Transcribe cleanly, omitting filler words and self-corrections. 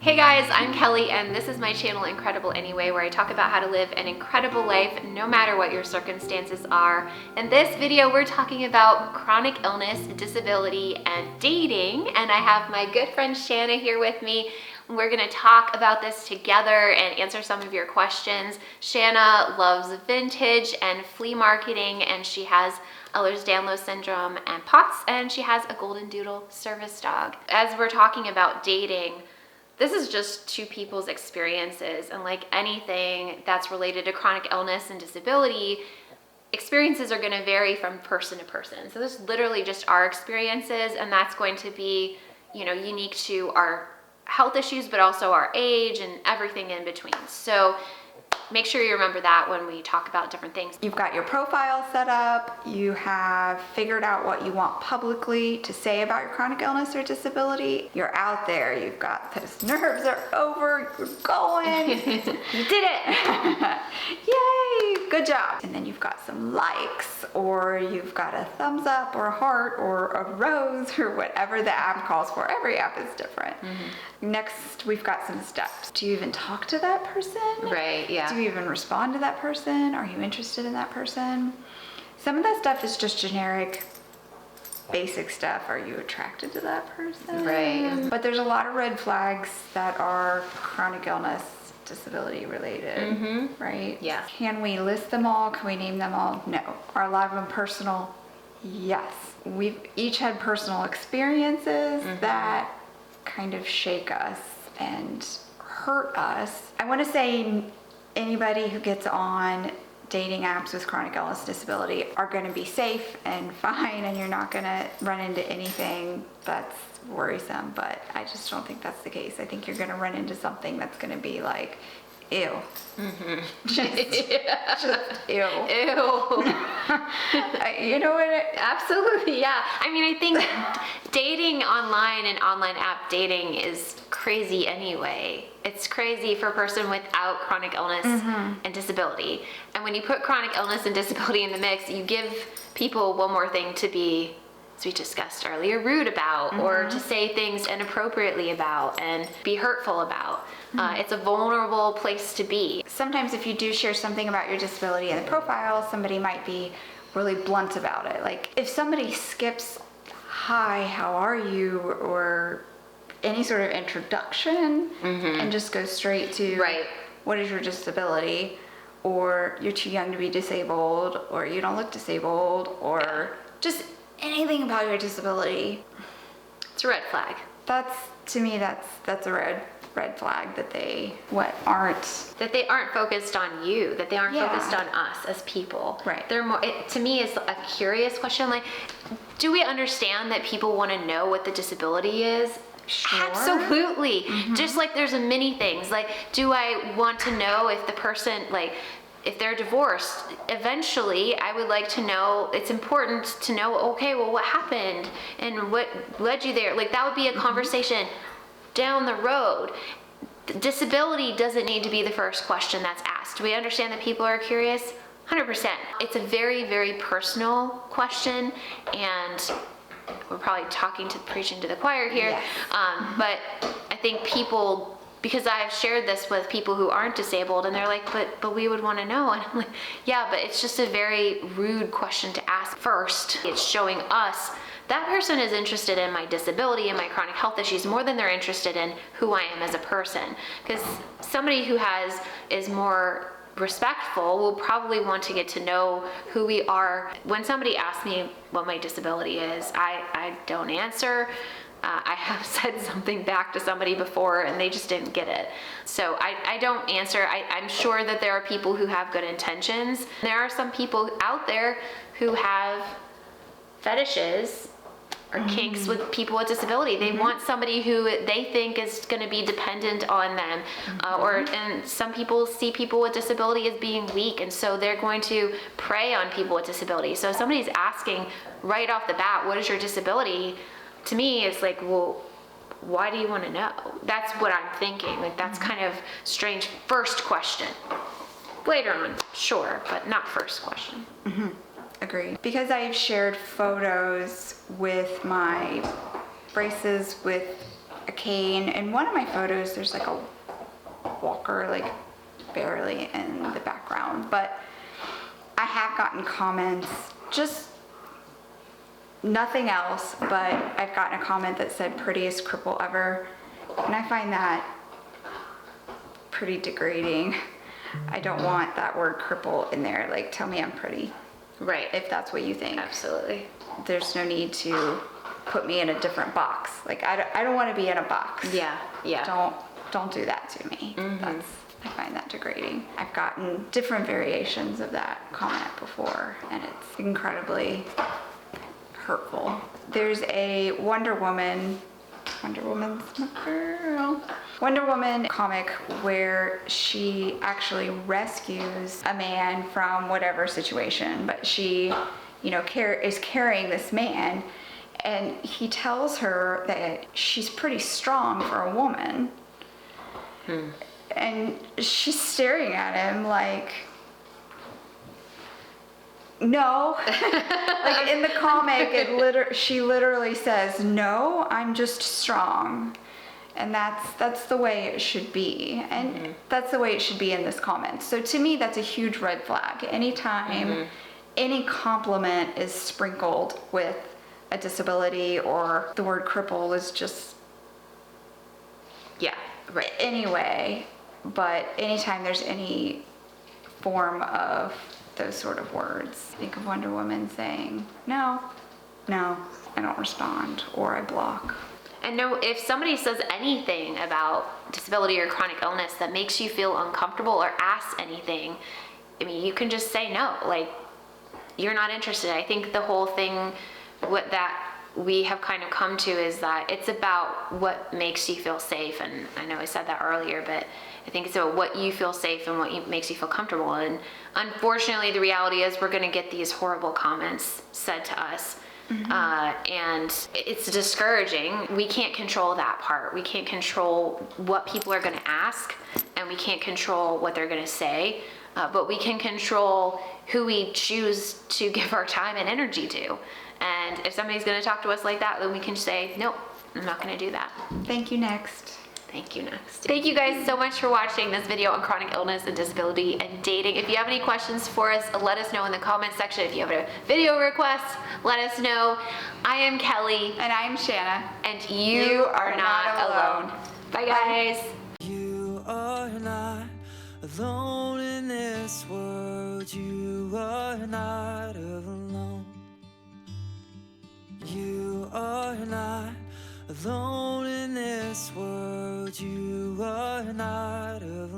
Hey guys, I'm Kelly and this is my channel Incredible Anyway, where I talk about how to live an incredible life no matter what your circumstances are. In this video we're talking about chronic illness, disability, and dating, and I have my good friend Shanna here with me. We're going to talk about this together and answer some of your questions. Shanna loves vintage and flea marketing, and she has Ehlers-Danlos syndrome and POTS, and she has a golden doodle service dog. As we're talking about dating, this is just two people's experiences, and like anything that's related to chronic illness and disability, experiences are going to vary from person to person. So this is literally just our experiences, and that's going to be, unique to our health issues, but also our age and everything in between. So make sure you remember that when we talk about different things. You've got your profile set up, you have figured out what you want publicly to say about your chronic illness or disability. You're out there, you've got those nerves are over, you're going. You did it! Yay, good job. And then you've got some likes, or you've got a thumbs up or a heart or a rose or whatever the app calls for. Every app is different. Next, we've got some steps. Do you even talk to that person? Right, yeah. Do you even respond to that person? Are you interested in that person? Some of that stuff is just generic, basic stuff. Are you attracted to that person? Right. But there's a lot of red flags that are chronic illness, disability related, right? Yeah. Can we list them all? Can we name them all? No. Are a lot of them personal? Yes. We've each had personal experiences that kind of shake us and hurt us. I want to say anybody who gets on dating apps with chronic illness disability are going to be safe and fine, and you're not going to run into anything that's worrisome, but I just don't think that's the case. I think you're going to run into something that's going to be like, ew. Just ew. Ew. You know what? Absolutely, yeah. I mean, I think dating online and online app dating is crazy anyway. It's crazy for a person without chronic illness and disability. And when you put chronic illness and disability in the mix, you give people one more thing to be, as we discussed earlier, rude about, or to say things inappropriately about and be hurtful about. It's a vulnerable place to be. Sometimes if you do share something about your disability in the profile, somebody might be really blunt about it. Like if somebody skips, hi, how are you, or any sort of introduction and just goes straight to, Right. What is your disability, or you're too young to be disabled, or you don't look disabled, or just anything about your disability, It's a red flag. that's, to me, that's a red flag that they aren't. That they aren't focused on you, that they aren't Yeah. focused on us as people. Right. They're more, to me, it's a curious question. Like, do we understand that people want to know what the disability is? Sure. Absolutely. Just like there's a many things. Like, do I want to know if the person, like, if they're divorced? Eventually, I would like to know, it's important to know, okay, well, what happened and what led you there? Like, that would be a conversation down the road. Disability doesn't need to be the first question that's asked. Do we understand that people are curious? 100%. It's a very, very personal question, and we're probably preaching to the choir here. Yes. But I think people, because I've shared this with people who aren't disabled, and they're like, but we would want to know. And I'm like, yeah, but it's just a very rude question to ask first. It's showing us that person is interested in my disability and my chronic health issues more than they're interested in who I am as a person. Because somebody who is more respectful will probably want to get to know who we are. When somebody asks me what my disability is, I don't answer. I have said something back to somebody before and they just didn't get it. So I don't answer. I'm sure that there are people who have good intentions. There are some people out there who have fetishes or kinks with people with disability. They want somebody who they think is going to be dependent on them, and some people see people with disability as being weak, and so they're going to prey on people with disability. So if somebody's asking right off the bat, what is your disability? To me, it's like, well, why do you want to know? That's what I'm thinking. Like, that's kind of strange first question. Later on, sure, but not first question. Agree. Because I've shared photos with my braces with a cane. In one of my photos, there's like a walker, like barely in the background, but I have gotten comments, just nothing else, but I've gotten a comment that said prettiest cripple ever, and I find that pretty degrading. I don't want that word cripple in there. Like, tell me I'm pretty, Right. if that's what you think. Absolutely. There's no need to put me in a different box. Like, I don't want to be in a box. Yeah. Yeah. Don't do that to me. I find that degrading. I've gotten different variations of that comment before, and it's incredibly hurtful. There's a Wonder Woman's my girl. Wonder Woman comic where she actually rescues a man from whatever situation, but she, you know, is carrying this man, and he tells her that she's pretty strong for a woman. And she's staring at him like, no. Like in the comic, she literally says, no, I'm just strong. And that's the way it should be. And that's the way it should be in this comment. So to me, that's a huge red flag. Anytime any compliment is sprinkled with a disability or the word cripple is just, Yeah. Right. anyway, but anytime there's any form of those sort of words, think of Wonder Woman saying, no, I don't respond, or I block. And no, if somebody says anything about disability or chronic illness that makes you feel uncomfortable or asks anything, I mean, you can just say no. Like, you're not interested. I think the whole thing, what that we have kind of come to is that it's about what makes you feel safe. And I know I said that earlier, but I think it's about what you feel safe and what makes you feel comfortable. And unfortunately, the reality is we're going to get these horrible comments said to us. And it's discouraging. We can't control that part. We can't control what people are going to ask, and we can't control what they're going to say. But we can control who we choose to give our time and energy to. And if somebody's going to talk to us like that, then we can say, nope, I'm not going to do that. Thank you, next. Thank you, next. Thank you guys so much for watching this video on chronic illness and disability and dating. If you have any questions for us, let us know in the comment section. If you have a video request, let us know. I am Kelly. And I'm Shanna. And you are not alone. Bye, guys. You are not alone in this world. You are not alone. You are not alone in this world. You are not alone.